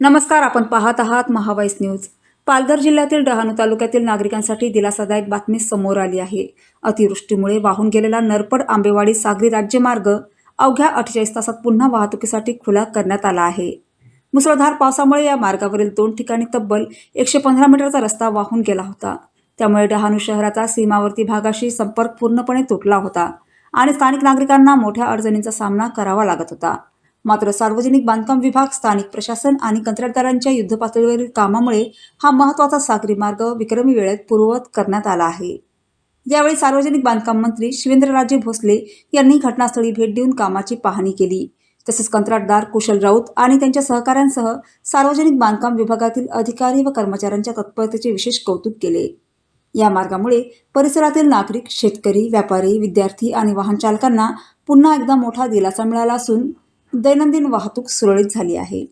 नमस्कार, आपण पाहत आहात महावाईस न्यूज। पालघर जिल्ह्यातील डहाणू तालुक्यातील नागरिकांसाठी दिलासादायक बातमी समोर आली आहे। अतिवृष्टीमुळे वाहून गेलेला नरपड आंबेवाडी सागरी राज्यमार्ग अवघ्या 48 तासात पुन्हा वाहतुकीसाठी खुला करण्यात आला आहे। मुसळधार पावसामुळे या मार्गावरील 2 ठिकाणी तब्बल 115 मीटरचा रस्ता वाहून गेला होता। त्यामुळे डहाणू शहराचा सीमावर्ती भागाशी संपर्क पूर्णपणे तुटला होता आणि स्थानिक नागरिकांना मोठ्या अडचणींचा सामना करावा लागत होता। मात्र सार्वजनिक बांधकाम विभाग, स्थानिक प्रशासन आणि कंत्राटदारांच्या युद्धपातळीवरील कामामुळे हा महत्त्वाचा सागरी मार्ग विक्रमी वेळेत पूर्ववत करण्यात आला आहे। यावेळी सार्वजनिक बांधकाम मंत्री शिवेंद्रराजे भोसले यांनी घटनास्थळी भेट देऊन कामाची पाहणी केली। तसेच कंत्राटदार कुशल राऊत आणि त्यांच्या सहकाऱ्यांसह सार्वजनिक बांधकाम विभागातील अधिकारी व कर्मचाऱ्यांच्या तत्परतेचे विशेष कौतुक केले। या मार्गामुळे परिसरातील नागरिक, शेतकरी, व्यापारी, विद्यार्थी आणि वाहन चालकांना पुन्हा एकदा मोठा दिलासा मिळाला असून दैनंदिन वाहतूक सुरळीत झाली आहे।